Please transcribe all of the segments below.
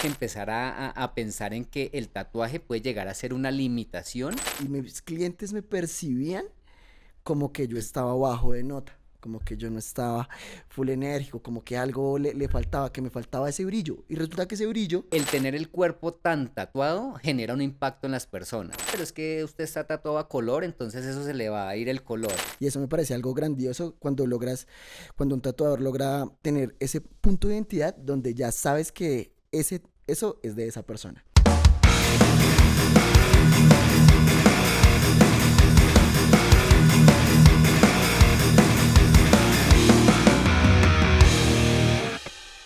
que empezar a pensar en que el tatuaje puede llegar a ser una limitación. Y mis clientes me percibían como que yo estaba bajo de nota, como que yo no estaba full enérgico, como que algo le faltaba, que me faltaba ese brillo. Y resulta que ese brillo, El tener el cuerpo tan tatuado genera un impacto en las personas. Pero es que usted está tatuado a color, entonces eso se le va a ir el color. y eso me parece algo grandioso cuando logras, cuando un tatuador logra tener ese punto de identidad donde ya sabes que eso es de esa persona.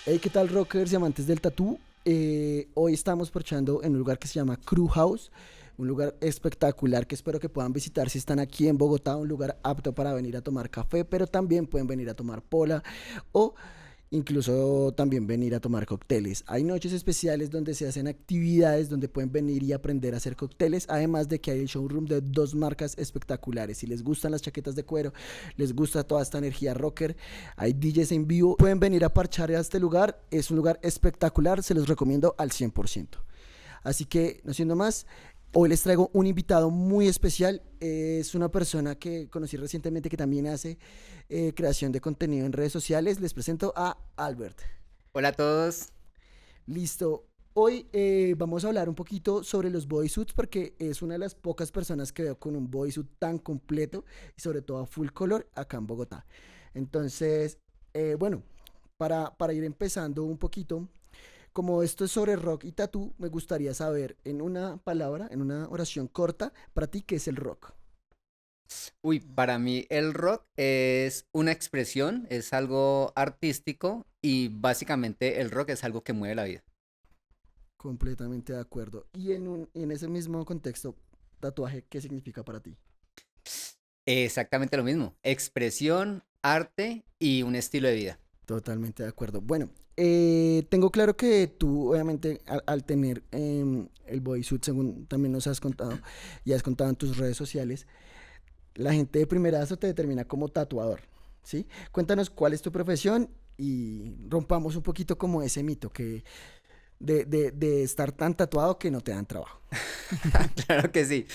Hey, ¿qué tal, rockers y amantes del tatú? Hoy estamos parchando en un lugar que se llama Crew House, un lugar espectacular que espero que puedan visitar si están aquí en Bogotá, un lugar apto para venir a tomar café, pero también pueden venir a tomar pola o incluso también venir a tomar cócteles. Hay noches especiales donde se hacen actividades donde pueden venir y aprender a hacer cócteles, además de que hay el showroom de dos marcas espectaculares. Si les gustan las chaquetas de cuero, les gusta toda esta energía rocker, hay DJs en vivo, pueden venir a parchar a este lugar. Es un lugar espectacular, se los recomiendo al 100%. Así que, no siendo más, hoy les traigo un invitado muy especial. Es una persona que conocí recientemente que también hace creación de contenido en redes sociales. Les presento a Albert. Hola a todos. Listo. Hoy vamos a hablar un poquito sobre los bodysuits porque es una de las pocas personas que veo con un bodysuit tan completo y sobre todo a full color acá en Bogotá. Entonces, bueno, para ir empezando un poquito, como esto es sobre rock y tatú, me gustaría saber en una palabra, en una oración corta, para ti, ¿qué es el rock? Uy, para mí el rock es una expresión, es algo artístico y básicamente el rock es algo que mueve la vida. Completamente de acuerdo. Y en ese mismo contexto, tatuaje, ¿qué significa para ti? Exactamente lo mismo, expresión, arte y un estilo de vida. Totalmente de acuerdo. Bueno, tengo claro que tú, obviamente, al tener el bodysuit, según también nos has contado y has contado en tus redes sociales, la gente de primerazo te determina como tatuador, ¿sí? Cuéntanos cuál es tu profesión y rompamos un poquito como ese mito que de estar tan tatuado que no te dan trabajo. Claro que sí.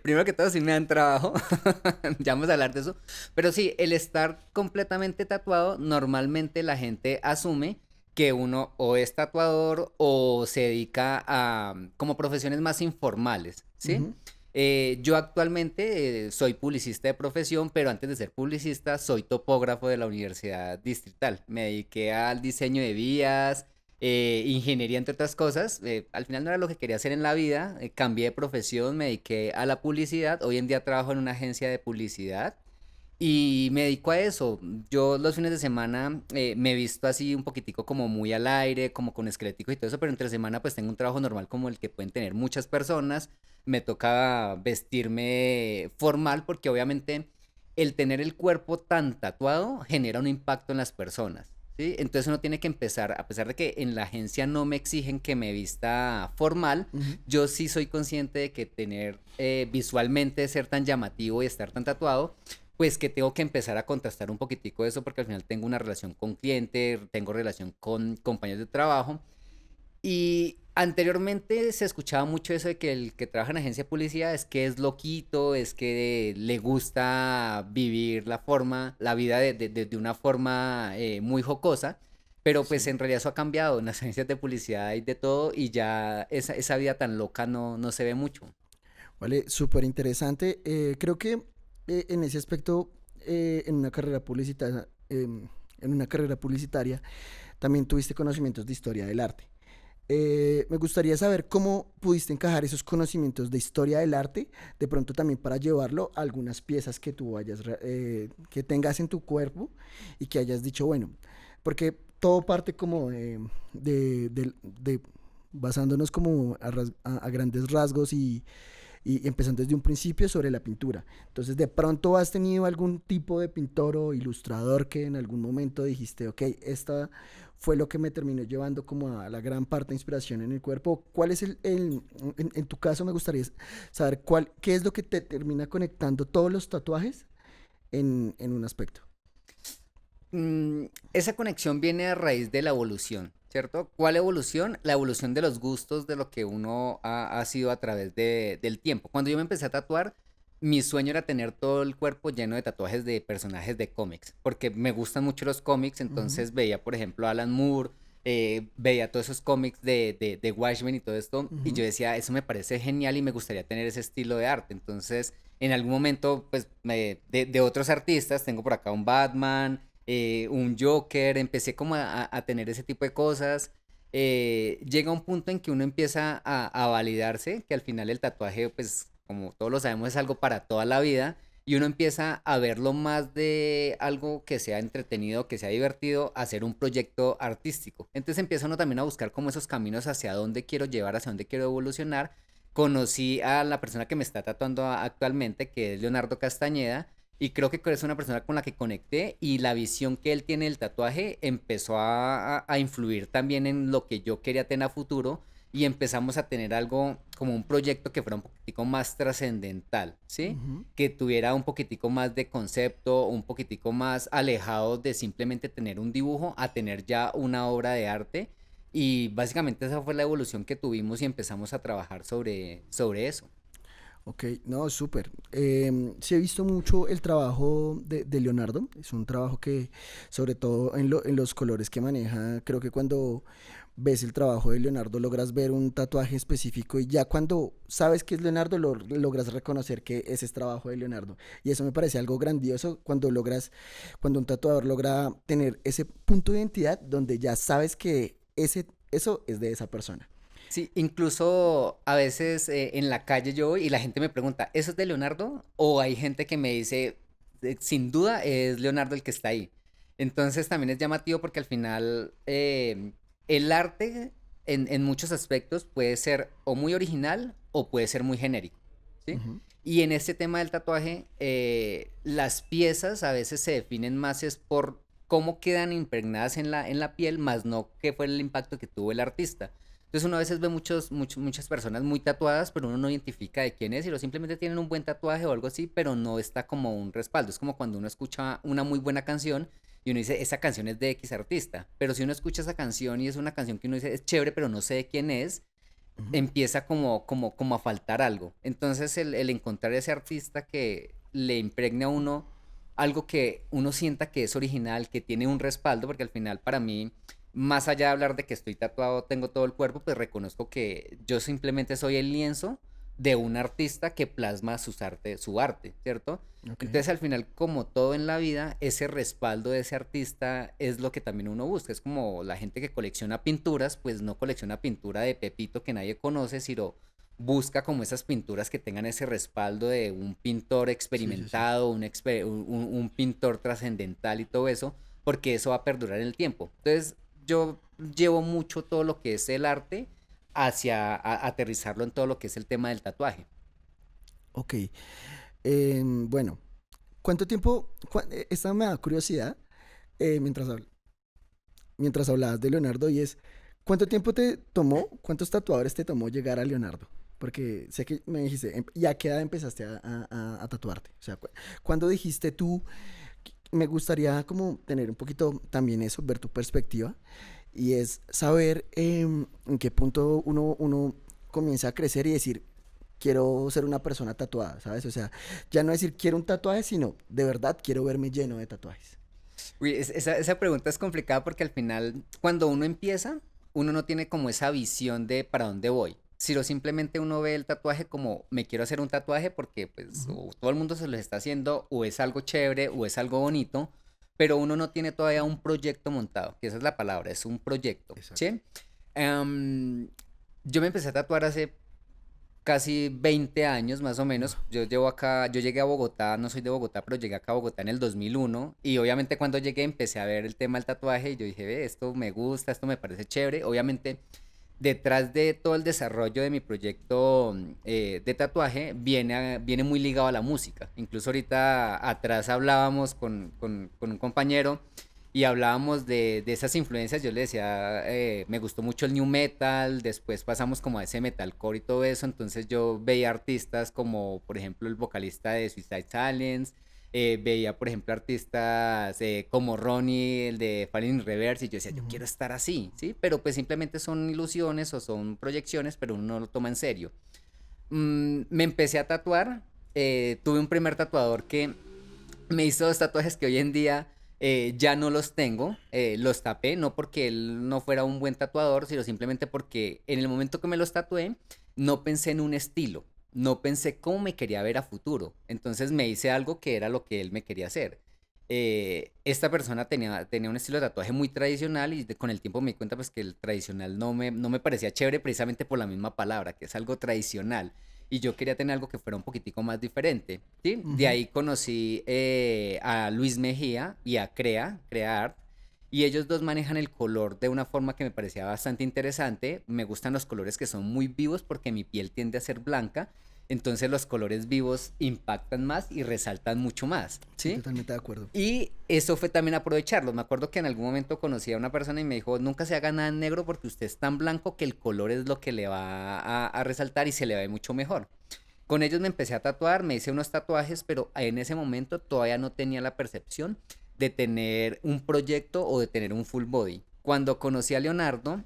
Primero que todo, sí me dan trabajo, ya vamos a hablar de eso, pero sí, el estar completamente tatuado, normalmente la gente asume que uno o es tatuador o se dedica a como profesiones más informales, ¿sí? Ujú. Yo actualmente soy publicista de profesión, pero antes de ser publicista soy topógrafo de la Universidad Distrital. Me dediqué al diseño de vías, ingeniería entre otras cosas. Al final no era lo que quería hacer en la vida, cambié de profesión, me dediqué a la publicidad. Hoy en día trabajo en una agencia de publicidad y me dedico a eso. Yo los fines de semana me he visto así un poquitico como muy al aire, como con esquelético y todo eso, pero entre semana pues tengo un trabajo normal como el que pueden tener muchas personas. Me toca vestirme formal porque obviamente el tener el cuerpo tan tatuado genera un impacto en las personas. ¿Sí? Entonces uno tiene que empezar, a pesar de que en la agencia no me exigen que me vista formal, Ujú. yo sí soy consciente de que tener visualmente ser tan llamativo y estar tan tatuado pues que tengo que empezar a contrastar un poquitico eso porque al final tengo una relación con cliente, tengo relación con compañeros de trabajo y anteriormente se escuchaba mucho eso de que el que trabaja en agencia de publicidad es que es loquito, es que le gusta vivir la forma, la vida de una forma muy jocosa, pero pues Sí. en realidad eso ha cambiado, en las agencias de publicidad hay de todo y ya esa vida tan loca no se ve mucho. Vale, súper interesante. Creo que en ese aspecto, en una carrera publicitaria, en una carrera publicitaria, también tuviste conocimientos de historia del arte. Me gustaría saber cómo pudiste encajar esos conocimientos de historia del arte, de pronto también para llevarlo a algunas piezas que tú que tengas en tu cuerpo y que hayas dicho, bueno, porque todo parte como basándonos como a grandes rasgos y empezando desde un principio sobre la pintura. Entonces, de pronto has tenido algún tipo de pintor o ilustrador que en algún momento dijiste, ok, esta fue lo que me terminó llevando como a la gran parte de inspiración en el cuerpo. ¿Cuál es en tu caso me gustaría saber qué es lo que te termina conectando todos los tatuajes en un aspecto? Esa conexión viene a raíz de la evolución. ¿cierto? ¿Cuál evolución? La evolución de los gustos de lo que uno ha sido a través del tiempo. Cuando yo me empecé a tatuar, mi sueño era tener todo el cuerpo lleno de tatuajes de personajes de cómics, porque me gustan mucho los cómics, Ujú. entonces veía, por ejemplo, a Alan Moore, veía todos esos cómics de Watchmen y todo esto, y yo Ujú. decía, eso me parece genial y me gustaría tener ese estilo de arte. Entonces, en algún momento, pues, de otros artistas, tengo por acá un Batman, un Joker, empecé como a tener ese tipo de cosas. Llega un punto en que uno empieza a validarse, que al final el tatuaje, pues como todos lo sabemos, es algo para toda la vida, y uno empieza a verlo más de algo que sea entretenido, que sea divertido, a hacer un proyecto artístico. Entonces empieza uno también a buscar como esos caminos hacia dónde quiero llevar, hacia dónde quiero evolucionar. Conocí a la persona que me está tatuando actualmente, que es Leonardo Castañeda, y creo que es una persona con la que conecté y la visión que él tiene del tatuaje empezó a influir también en lo que yo quería tener a futuro y empezamos a tener algo como un proyecto que fuera un poquitico más trascendental, ¿sí? Ujú. Que tuviera un poquitico más de concepto, un poquitico más alejado de simplemente tener un dibujo a tener ya una obra de arte. Y básicamente esa fue la evolución que tuvimos y empezamos a trabajar sobre eso. Ok, no, súper. Sí he visto mucho el trabajo de Leonardo. Es un trabajo que, sobre todo en los colores que maneja, creo que cuando ves el trabajo de Leonardo logras ver un tatuaje específico y ya cuando sabes que es Leonardo logras reconocer que ese es trabajo de Leonardo. Y eso me parece algo grandioso cuando cuando un tatuador logra tener ese punto de identidad donde ya sabes que eso es de esa persona. Sí, incluso a veces en la calle yo voy y la gente me pregunta, ¿eso es de Leonardo? O hay gente que me dice, sin duda es Leonardo el que está ahí". Entonces también es llamativo porque al final el arte en muchos aspectos puede ser o muy original o puede ser muy genérico, ¿sí? Ujú. Y en este tema del tatuaje, las piezas a veces se definen más es por cómo quedan impregnadas en la piel, más no qué fue el impacto que tuvo el artista. Entonces uno a veces ve muchas personas muy tatuadas, pero uno no identifica de quién es y lo simplemente tienen un buen tatuaje o algo así, pero no está como un respaldo. Es como cuando uno escucha una muy buena canción y uno dice, esa canción es de X artista, pero si uno escucha esa canción y es una canción que uno dice, es chévere, pero no sé de quién es, Ujú. empieza como a faltar algo. Entonces el encontrar ese artista que le impregne a uno algo que uno sienta que es original, que tiene un respaldo, porque al final para mí, más allá de hablar de que estoy tatuado, tengo todo el cuerpo, pues reconozco que yo simplemente soy el lienzo de un artista que plasma su arte, ¿cierto? Ok. Entonces al final, como todo en la vida, ese respaldo de ese artista es lo que también uno busca. Es como la gente que colecciona pinturas, pues no colecciona pintura de Pepito que nadie conoce, sino busca como esas pinturas que tengan ese respaldo de un pintor Sí, sí, sí. experimentado, un pintor trascendental y todo eso, porque eso va a perdurar en el tiempo. Entonces yo llevo mucho todo lo que es el arte hacia aterrizarlo en todo lo que es el tema del tatuaje. Ok. Bueno, ¿cuánto tiempo? Esta me da curiosidad mientras, mientras hablabas de Leonardo y es, ¿cuánto tiempo te tomó, cuántos tatuadores te tomó llegar a Leonardo? Porque sé que me dijiste, ¿y a qué edad empezaste a tatuarte? O sea, ¿cuándo dijiste tú, me gustaría como tener un poquito también eso, ver tu perspectiva? Y es saber en qué punto uno comienza a crecer y decir, quiero ser una persona tatuada, ¿sabes? O sea, ya no decir quiero un tatuaje, sino de verdad quiero verme lleno de tatuajes. Uy, esa pregunta es complicada porque al final, cuando uno empieza, uno no tiene como esa visión de para dónde voy. Sino simplemente uno ve el tatuaje como me quiero hacer un tatuaje porque pues Ujú. o todo el mundo se lo está haciendo o es algo chévere o es algo bonito, pero uno no tiene todavía un proyecto montado, que esa es la palabra, es un proyecto, Exacto. ¿sí? Em, yo me empecé a tatuar hace casi 20 años más o Uf. menos. Yo llevo acá, yo llegué a Bogotá, no soy de Bogotá, pero llegué acá a Bogotá en el 2001 y obviamente cuando llegué empecé a ver el tema del tatuaje y yo dije, ve, esto me gusta, esto me parece chévere. Obviamente detrás de todo el desarrollo de mi proyecto de tatuaje viene muy ligado a la música. Incluso ahorita atrás hablábamos con un compañero y hablábamos de esas influencias. Yo le decía, me gustó mucho el new metal, después pasamos como a ese metalcore y todo eso. Entonces yo veía artistas como, por ejemplo, el vocalista de Suicide Silence, veía, por ejemplo, artistas como Ronnie, el de Falling in Reverse, y yo decía, yo Ujú. quiero estar así, ¿sí? Pero pues simplemente son ilusiones o son proyecciones, pero uno no lo toma en serio. Me empecé a tatuar, tuve un primer tatuador que me hizo dos tatuajes que hoy en día ya no los tengo, los tapé, no porque él no fuera un buen tatuador, sino simplemente porque en el momento que me los tatué, no pensé en un estilo, no pensé cómo me quería ver a futuro, entonces me hice algo que era lo que él me quería hacer. Esta persona tenía un estilo de tatuaje muy tradicional y con el tiempo me di cuenta pues que el tradicional no me parecía chévere precisamente por la misma palabra, que es algo tradicional y yo quería tener algo que fuera un poquitico más diferente, ¿sí? De Ujú. ahí conocí a Luis Mejía y a Crea Art, y ellos dos manejan el color de una forma que me parecía bastante interesante. Me gustan los colores que son muy vivos porque mi piel tiende a ser blanca, entonces los colores vivos impactan más y resaltan mucho más, Sí, ¿sí? totalmente de acuerdo. Y eso fue también aprovecharlo. Me acuerdo que en algún momento conocí a una persona y me dijo, nunca se haga nada en negro porque usted es tan blanco que el color es lo que le va a resaltar y se le ve mucho mejor. Con ellos me empecé a tatuar, me hice unos tatuajes, pero en ese momento todavía no tenía la percepción de tener un proyecto o de tener un full body. Cuando conocí a Leonardo,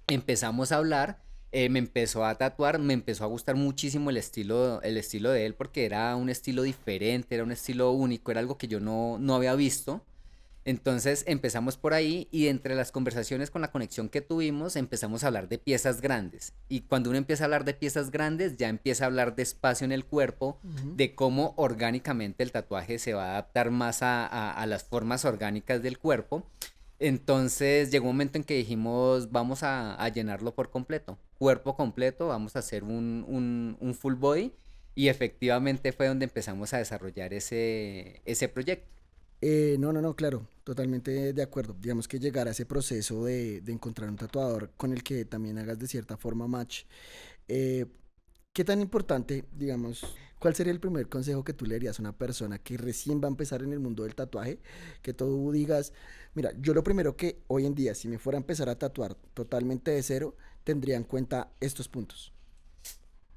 empezamos a hablar, me empezó a tatuar, me empezó a gustar muchísimo el estilo de él porque era un estilo diferente, era un estilo único, era algo que yo no había visto. Entonces empezamos por ahí y entre las conversaciones con la conexión que tuvimos empezamos a hablar de piezas grandes. Y cuando uno empieza a hablar de piezas grandes ya empieza a hablar de espacio en el cuerpo, Ujú. de cómo orgánicamente el tatuaje se va a adaptar más a las formas orgánicas del cuerpo. Entonces llegó un momento en que dijimos vamos a llenarlo por completo, cuerpo completo, vamos a hacer un full body y efectivamente fue donde empezamos a desarrollar ese proyecto. No, no, no, claro, totalmente de acuerdo. Digamos que llegar a ese proceso de encontrar un tatuador con el que también hagas de cierta forma match. eh, ¿Qué tan importante, digamos, cuál sería el primer consejo que tú le darías a una persona que recién va a empezar en el mundo del tatuaje? Que tú digas, mira, yo lo primero que hoy en día, si me fuera a empezar a tatuar totalmente de cero, tendría en cuenta estos puntos.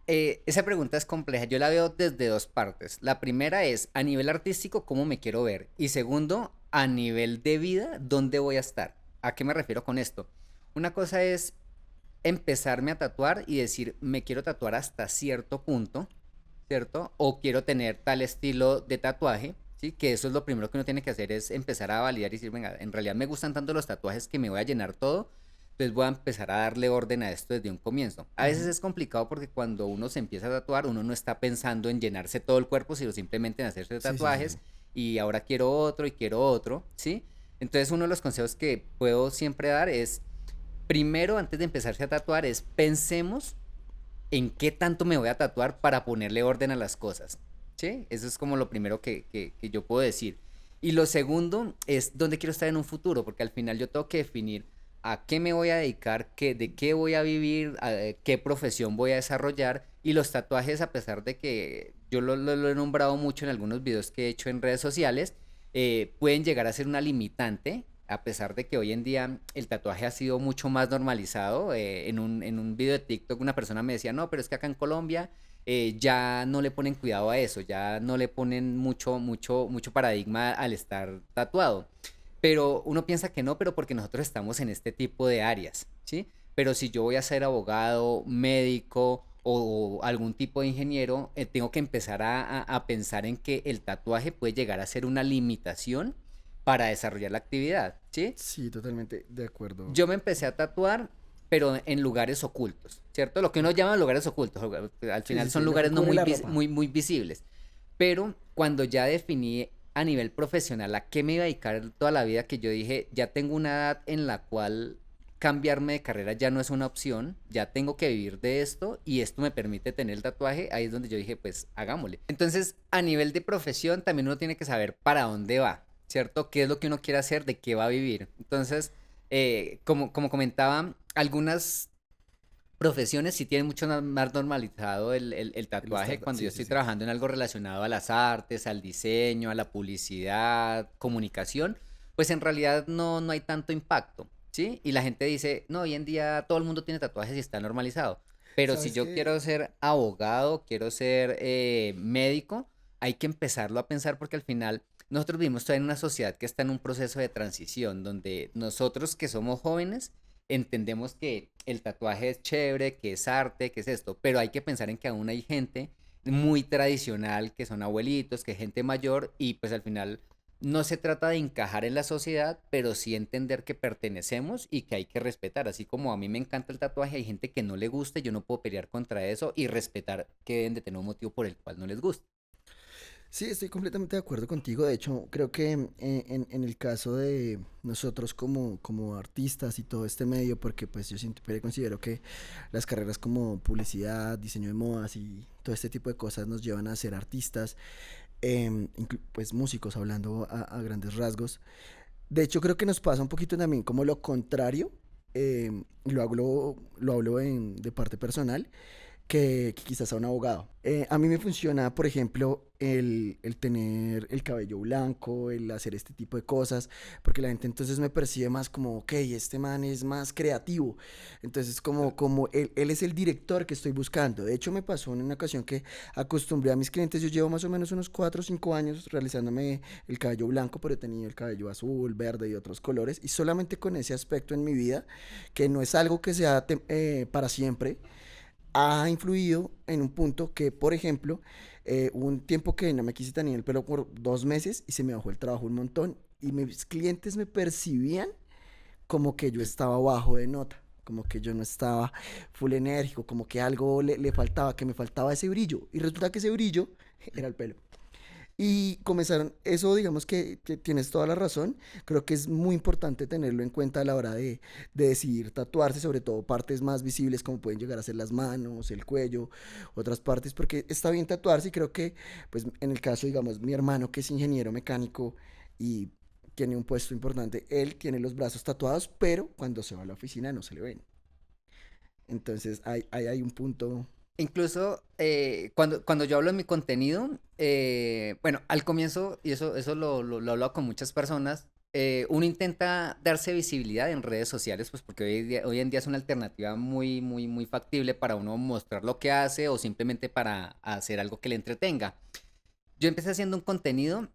Esa pregunta es compleja. Yo la veo desde dos partes. La primera es a nivel artístico, cómo me quiero ver. Y segundo, a nivel de vida, dónde voy a estar. ¿A qué me refiero con esto? Una cosa es empezarme a tatuar y decir, me quiero tatuar hasta cierto punto, ¿cierto? O quiero tener tal estilo de tatuaje, ¿sí? Que eso es lo primero que uno tiene que hacer, es empezar a validar y decir, venga, en realidad me gustan tanto los tatuajes que me voy a llenar todo, entonces voy a empezar a darle orden a esto desde un comienzo. A veces Ujú. es complicado porque cuando uno se empieza a tatuar, uno no está pensando en llenarse todo el cuerpo, sino simplemente en hacerse Sí, sí, sí, tatuajes sí. y ahora quiero otro y quiero otro, ¿sí? Entonces uno de los consejos que puedo siempre dar es, primero, antes de empezarse a tatuar, es pensemos en qué tanto me voy a tatuar para ponerle orden a las cosas. ¿Sí? Eso es como lo primero que yo puedo decir. Y lo segundo es dónde quiero estar en un futuro, porque al final yo tengo que definir a qué me voy a dedicar, de qué voy a vivir, qué profesión voy a desarrollar. Y los tatuajes, a pesar de que yo lo he nombrado mucho en algunos videos que he hecho en redes sociales, pueden llegar a ser una limitante a pesar de que hoy en día el tatuaje ha sido mucho más normalizado. En un video de TikTok una persona me decía, no, pero es que acá en Colombia ya no le ponen cuidado a eso, ya no le ponen mucho paradigma al estar tatuado. Pero uno piensa que no, pero porque nosotros estamos en este tipo de áreas, ¿sí? Pero si yo voy a ser abogado, médico o algún tipo de ingeniero, tengo que empezar a pensar en que el tatuaje puede llegar a ser una limitación para desarrollar la actividad, ¿sí? Sí, totalmente de acuerdo. Yo me empecé a tatuar, pero en lugares ocultos, ¿cierto? Lo que uno Ok. llama lugares ocultos, al Sí, sí, final son sí, lo que lugares no cubre muy, la ropa. muy visibles. Pero cuando ya definí a nivel profesional a qué me iba a dedicar toda la vida, que yo dije, ya tengo una edad en la cual cambiarme de carrera ya no es una opción, ya tengo que vivir de esto y esto me permite tener el tatuaje, ahí es donde yo dije, pues hagámosle. Entonces, a nivel de profesión, también uno tiene que saber para dónde va, ¿cierto? ¿Qué es lo que uno quiere hacer? ¿De qué va a vivir? Entonces, como comentaba, algunas profesiones sí tienen mucho más normalizado el El tatuaje. estar, Cuando yo sí, sí, estoy sí. trabajando en algo relacionado a las artes, al diseño, a la publicidad, comunicación, pues en realidad no hay tanto impacto, ¿sí? Y la gente dice, no, hoy en día todo el mundo tiene tatuajes y está normalizado. Pero si ¿Sabes yo qué? quiero ser abogado, quiero ser médico, hay que empezarlo a pensar porque al final nosotros vivimos todavía en una sociedad que está en un proceso de transición donde nosotros que somos jóvenes entendemos que el tatuaje es chévere, que es arte, que es esto, pero hay que pensar en que aún hay gente muy tradicional, que son abuelitos, que es gente mayor y pues al final no se trata de encajar en la sociedad, pero sí entender que pertenecemos y que hay que respetar. Así como a mí me encanta el tatuaje, hay gente que no le gusta, yo no puedo pelear contra eso y respetar que deben de tener un motivo por el cual no les gusta. Sí, estoy completamente de acuerdo contigo. De hecho, creo que en el caso de nosotros como artistas y todo este medio, porque pues yo siempre considero que las carreras como publicidad, diseño de modas y todo este tipo de cosas nos llevan a ser artistas, pues músicos hablando a grandes rasgos. De hecho, creo que nos pasa un poquito también como lo contrario. Lo hablo de parte personal que quizás a un abogado. A mí me funciona, por ejemplo, el tener el cabello blanco, el hacer este tipo de cosas, porque la gente entonces me percibe más como, ok, este man es más creativo. Entonces, como él es el director que estoy buscando. De hecho, me pasó en una ocasión que acostumbré a mis clientes, yo llevo más o menos unos 4 o 5 años realizándome el cabello blanco, pero he tenido el cabello azul, verde y otros colores, y solamente con ese aspecto en mi vida, que no es algo que sea para siempre, ha influido en un punto que, por ejemplo, hubo un tiempo que no me quise tener el pelo por 2 meses y se me bajó el trabajo un montón y mis clientes me percibían como que yo estaba bajo de nota, como que yo no estaba full enérgico, como que algo le faltaba, que me faltaba ese brillo. Y resulta que ese brillo era el pelo. Y comenzaron, eso digamos que tienes toda la razón, creo que es muy importante tenerlo en cuenta a la hora de decidir tatuarse, sobre todo partes más visibles como pueden llegar a ser las manos, el cuello, otras partes, porque está bien tatuarse y creo que, pues en el caso, digamos, mi hermano que es ingeniero mecánico y tiene un puesto importante, él tiene los brazos tatuados, pero cuando se va a la oficina no se le ven. Entonces hay un punto. Incluso cuando yo hablo de mi contenido, bueno, al comienzo, y eso lo he hablado con muchas personas, uno intenta darse visibilidad en redes sociales, pues porque hoy en día es una alternativa muy, muy, muy factible para uno mostrar lo que hace o simplemente para hacer algo que le entretenga. Yo empecé haciendo un contenido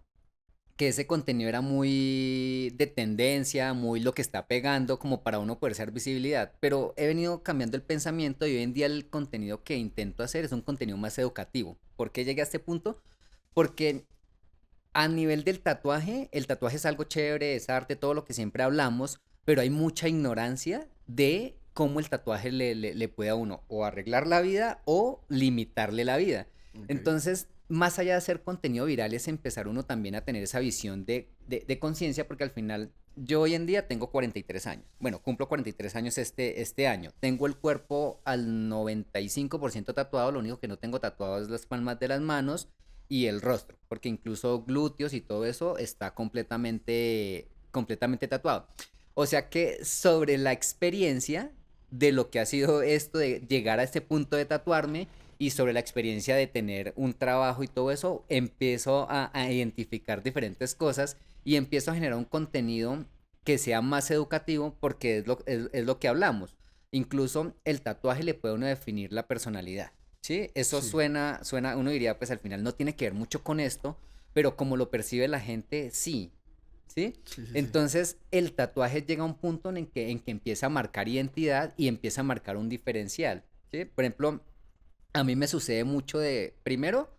que ese contenido era muy de tendencia, muy lo que está pegando, como para uno poder ser visibilidad. Pero he venido cambiando el pensamiento y hoy en día el contenido que intento hacer es un contenido más educativo. ¿Por qué llegué a este punto? Porque a nivel del tatuaje, el tatuaje es algo chévere, es arte, todo lo que siempre hablamos, pero hay mucha ignorancia de cómo el tatuaje le puede a uno o arreglar la vida o limitarle la vida. Ok. Entonces, más allá de hacer contenido viral, es empezar uno también a tener esa visión de conciencia, porque al final yo hoy en día tengo 43 años. Bueno, cumplo 43 años este año. Tengo el cuerpo al 95% tatuado, lo único que no tengo tatuado es las palmas de las manos y el rostro, porque incluso glúteos y todo eso está completamente tatuado. O sea que sobre la experiencia de lo que ha sido esto de llegar a este punto de tatuarme y sobre la experiencia de tener un trabajo y todo eso, empiezo a identificar diferentes cosas y empiezo a generar un contenido que sea más educativo porque es lo que hablamos. Incluso el tatuaje le puede uno definir la personalidad. Sí, eso Sí, suena, uno diría, pues al final no tiene que ver mucho con esto, pero como lo percibe la gente, sí, ¿sí? sí, sí, sí. Entonces el tatuaje llega a un punto en que empieza a marcar identidad y empieza a marcar un diferencial, ¿sí? Por ejemplo, a mí me sucede mucho primero,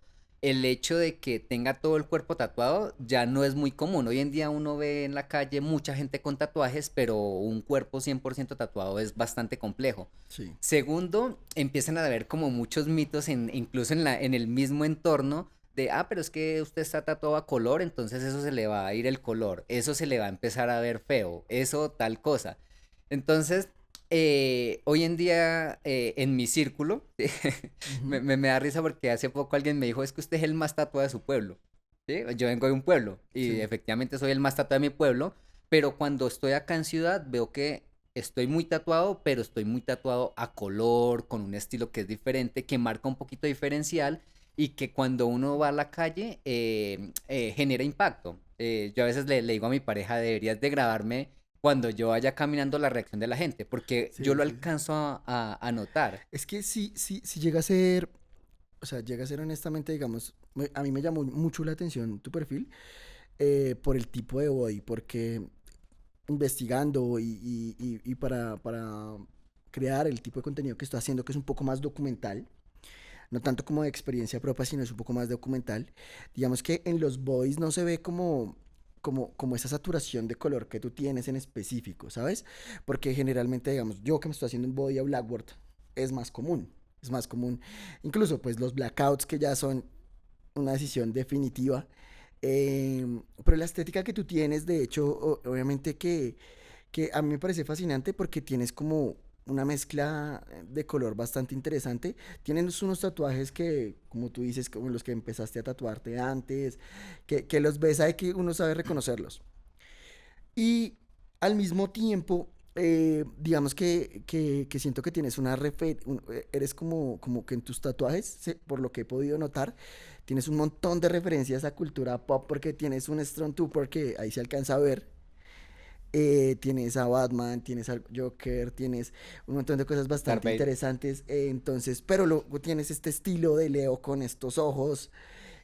el hecho de que tenga todo el cuerpo tatuado ya no es muy común. Hoy en día uno ve en la calle mucha gente con tatuajes, pero un cuerpo 100% tatuado es bastante complejo. Sí. Segundo, empiezan a haber como muchos mitos incluso en el mismo entorno de, pero es que usted está tatuado a color, entonces eso se le va a ir el color, eso se le va a empezar a ver feo, eso tal cosa. Entonces, hoy en día en mi círculo, Ujú. me da risa porque hace poco alguien me dijo, es que usted es el más tatuado de su pueblo. ¿Sí? Yo vengo de un pueblo y Sí. efectivamente soy el más tatuado de mi pueblo, pero cuando estoy acá en ciudad veo que estoy muy tatuado, pero estoy muy tatuado a color, con un estilo que es diferente, que marca un poquito diferencial y que cuando uno va a la calle genera impacto. Yo a veces le digo a mi pareja, deberías de grabarme cuando yo vaya caminando la reacción de la gente, porque yo Sí, lo sí, sí. alcanzo a notar. Es que sí, sí, sí llega a ser. o sea, llega a ser honestamente, digamos, a mí me llamó mucho la atención tu perfil por el tipo de body, porque investigando y para crear el tipo de contenido que estoy haciendo, que es un poco más documental, no tanto como de experiencia propia, sino es un poco más documental. Digamos que en los boys no se ve como esa saturación de color que tú tienes en específico, ¿sabes? Porque generalmente, digamos, yo que me estoy haciendo un body a Blackboard, es más común. Es más común. Incluso, pues, los blackouts que ya son una decisión definitiva. Pero la estética que tú tienes, de hecho, obviamente que a mí me parece fascinante porque tienes como una mezcla de color bastante interesante. Tienes unos tatuajes que, como tú dices, como los que empezaste a tatuarte antes, que los ves ahí que uno sabe reconocerlos. Y al mismo tiempo, digamos que siento que tienes eres como que en tus tatuajes, por lo que he podido notar, tienes un montón de referencias a cultura pop porque tienes un Stormtrooper que ahí se alcanza a ver, tienes a Batman, tienes al Joker, tienes un montón de cosas Darth bastante Vader. interesantes, entonces, pero luego tienes este estilo de Leo con estos ojos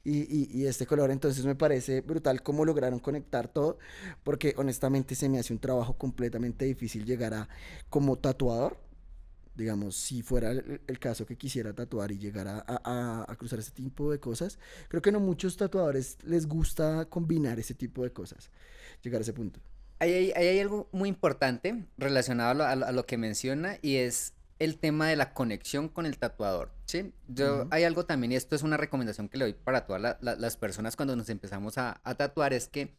y este color, entonces me parece brutal cómo lograron conectar todo, porque honestamente se me hace un trabajo completamente difícil llegar a como tatuador. Digamos, si fuera el caso que quisiera tatuar y llegar a cruzar ese tipo de cosas, creo que no muchos tatuadores les gusta combinar ese tipo de cosas, llegar a ese punto. Ahí hay algo muy importante relacionado a lo que menciona y es el tema de la conexión con el tatuador, ¿sí? Ujú. Hay algo también, y esto es una recomendación que le doy para todas las personas cuando nos empezamos a tatuar, es que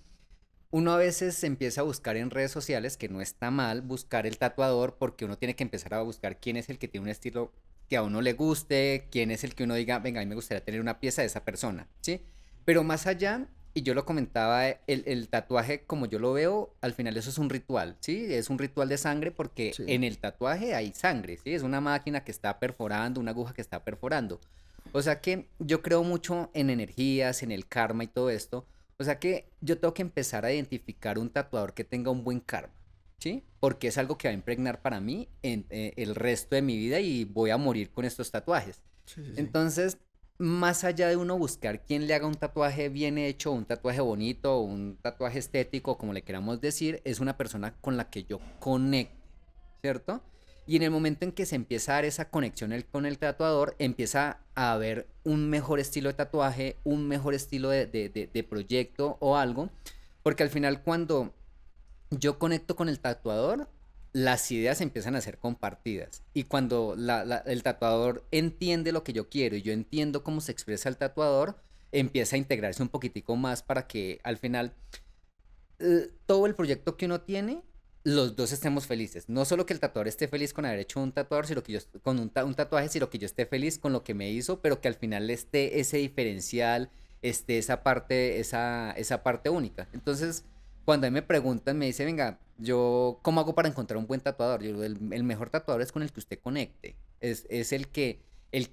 uno a veces empieza a buscar en redes sociales, que no está mal buscar el tatuador, porque uno tiene que empezar a buscar quién es el que tiene un estilo que a uno le guste, quién es el que uno diga, venga, a mí me gustaría tener una pieza de esa persona, ¿sí? Pero más allá, y yo lo comentaba, el tatuaje, como yo lo veo, al final eso es un ritual, ¿sí? Es un ritual de sangre porque Sí. en el tatuaje hay sangre, ¿sí? Es una máquina que está perforando, una aguja que está perforando. O sea que yo creo mucho en energías, en el karma y todo esto. O sea que yo tengo que empezar a identificar un tatuador que tenga un buen karma, ¿sí? Porque es algo que va a impregnar para mí en el resto de mi vida y voy a morir con estos tatuajes. Sí, sí, sí. Entonces, más allá de uno buscar quién le haga un tatuaje bien hecho, un tatuaje bonito, un tatuaje estético, como le queramos decir, es una persona con la que yo conecte, ¿cierto? Y en el momento en que se empieza a dar esa conexión con el tatuador, empieza a haber un mejor estilo de tatuaje, un mejor estilo de proyecto o algo, porque al final cuando yo conecto con el tatuador, las ideas empiezan a ser compartidas. Y cuando el tatuador entiende lo que yo quiero y yo entiendo cómo se expresa el tatuador, empieza a integrarse un poquitico más para que al final todo el proyecto que uno tiene, los dos estemos felices. No solo que el tatuador esté feliz con haber hecho un tatuador, sino que yo con un tatuaje, sino que yo esté feliz con lo que me hizo, pero que al final esté ese diferencial, esté esa parte única. Entonces, cuando a mí me preguntan, me dice, venga, yo, ¿cómo hago para encontrar un buen tatuador? Yo digo, el mejor tatuador es con el que usted conecte. Es el que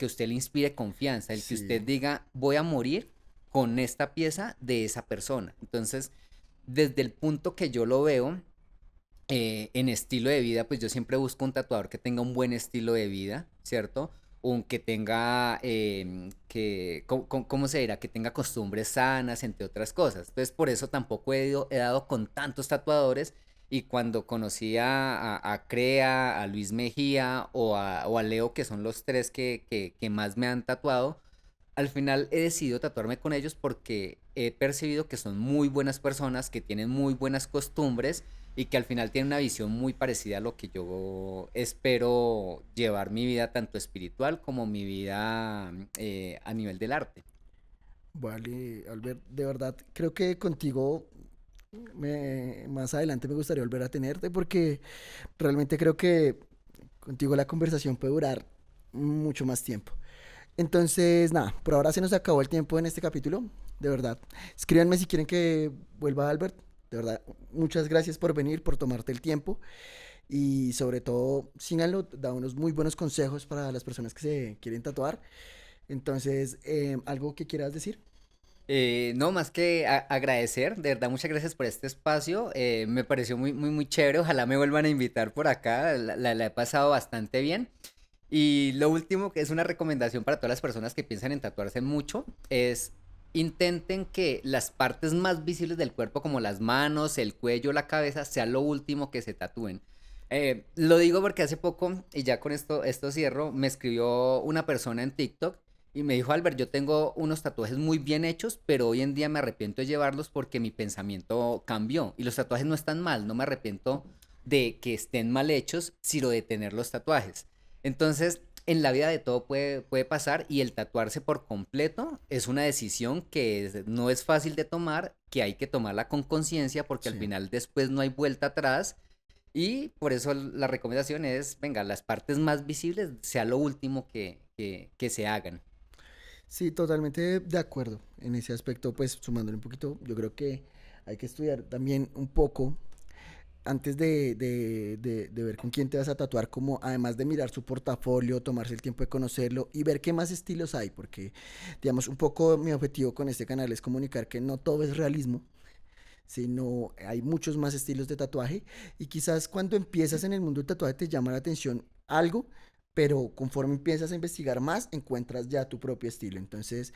usted le inspire confianza, el que usted Sí. diga, voy a morir con esta pieza de esa persona. Entonces, desde el punto que yo lo veo, en estilo de vida, pues yo siempre busco un tatuador que tenga un buen estilo de vida, ¿cierto? Un que tenga, ¿cómo se dirá? Que tenga costumbres sanas, entre otras cosas. Entonces, por eso tampoco he dado con tantos tatuadores. Y cuando conocí a Crea, a Luis Mejía o a Leo, que son los tres que más me han tatuado, al final he decidido tatuarme con ellos porque he percibido que son muy buenas personas, que tienen muy buenas costumbres y que al final tienen una visión muy parecida a lo que yo espero llevar mi vida tanto espiritual como mi vida a nivel del arte. Vale, Albert, de verdad, creo que contigo más adelante me gustaría volver a tenerte porque realmente creo que contigo la conversación puede durar mucho más tiempo. Entonces, nada, por ahora se nos acabó el tiempo en este capítulo, de verdad. Escríbanme si quieren que vuelva Albert, de verdad. Muchas gracias por venir, por tomarte el tiempo y sobre todo, síganlo, da unos muy buenos consejos para las personas que se quieren tatuar. Entonces, ¿algo que quieras decir? No, más que agradecer, de verdad, muchas gracias por este espacio. Me pareció muy chévere. Ojalá me vuelvan a invitar por acá. La he pasado bastante bien. Y lo último, que es una recomendación para todas las personas que piensan en tatuarse mucho, es intenten que las partes más visibles del cuerpo, como las manos, el cuello, la cabeza, sea lo último que se tatúen. Lo digo porque hace poco, y ya con esto cierro, me escribió una persona en TikTok y me dijo, Albert, yo tengo unos tatuajes muy bien hechos, pero hoy en día me arrepiento de llevarlos porque mi pensamiento cambió. Y los tatuajes no están mal, no me arrepiento de que estén mal hechos, sino de tener los tatuajes. Entonces, en la vida de todo puede pasar y el tatuarse por completo es una decisión que no es fácil de tomar, que hay que tomarla con conciencia porque al Sí. final después no hay vuelta atrás y por eso la recomendación es, venga, las partes más visibles sea lo último que se hagan. Sí, totalmente de acuerdo en ese aspecto, pues sumándole un poquito, yo creo que hay que estudiar también un poco antes de ver con quién te vas a tatuar, como además de mirar su portafolio, tomarse el tiempo de conocerlo y ver qué más estilos hay, porque digamos un poco mi objetivo con este canal es comunicar que no todo es realismo, sino hay muchos más estilos de tatuaje y quizás cuando empiezas en el mundo del tatuaje te llama la atención algo, pero conforme empiezas a investigar más encuentras ya tu propio estilo. Entonces,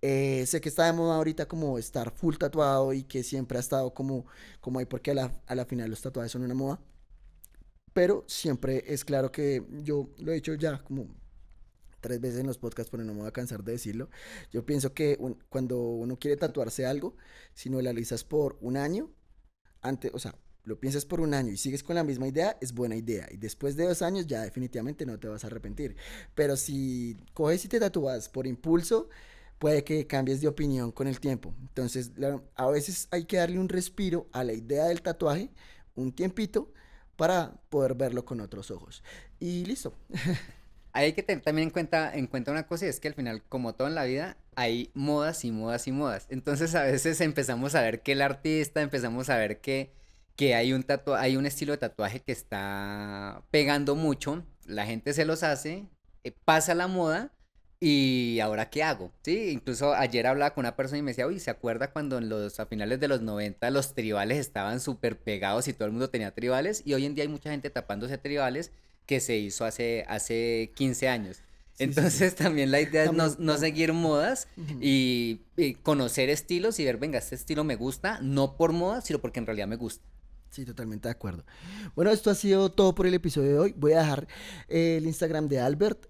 sé que está de moda ahorita como estar full tatuado y que siempre ha estado como ahí porque a la final los tatuajes son una moda, pero siempre es claro que yo lo he dicho ya como 3 veces en los podcasts, pero no me voy a cansar de decirlo. Yo pienso que cuando uno quiere tatuarse algo, si no lo realizas por un año, antes, o sea, lo piensas por un año y sigues con la misma idea, es buena idea. Y después de 2 años ya definitivamente no te vas a arrepentir. Pero si coges y te tatúas por impulso, puede que cambies de opinión con el tiempo. Entonces, a veces hay que darle un respiro a la idea del tatuaje, un tiempito, para poder verlo con otros ojos. Y listo. Hay que tener también en cuenta una cosa y es que al final, como todo en la vida, hay modas y modas y modas. Entonces a veces empezamos a ver que el artista, empezamos a ver que hay un estilo de tatuaje que está pegando mucho, la gente se los hace, pasa la moda y ahora ¿qué hago? Sí, incluso ayer hablaba con una persona y me decía, uy, ¿se acuerda cuando a finales de los 90 los tribales estaban súper pegados y todo el mundo tenía tribales? Y hoy en día hay mucha gente tapándose tribales que se hizo hace 15 años. Sí, sí, sí. Entonces también la idea es no, También, no seguir modas ujú. y conocer estilos y ver, venga, este estilo me gusta, no por moda, sino porque en realidad me gusta. Sí, totalmente de acuerdo. Bueno, esto ha sido todo por el episodio de hoy. Voy a dejar el Instagram de Albert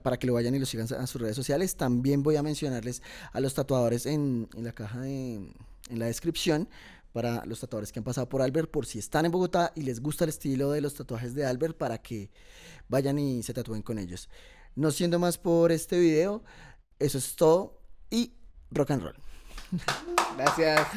para que lo vayan y lo sigan a sus redes sociales. También voy a mencionarles a los tatuadores en la caja en la descripción para los tatuadores que han pasado por Albert, por si están en Bogotá y les gusta el estilo de los tatuajes de Albert, para que vayan y se tatúen con ellos. No siendo más por este video, eso es todo y rock and roll. Gracias.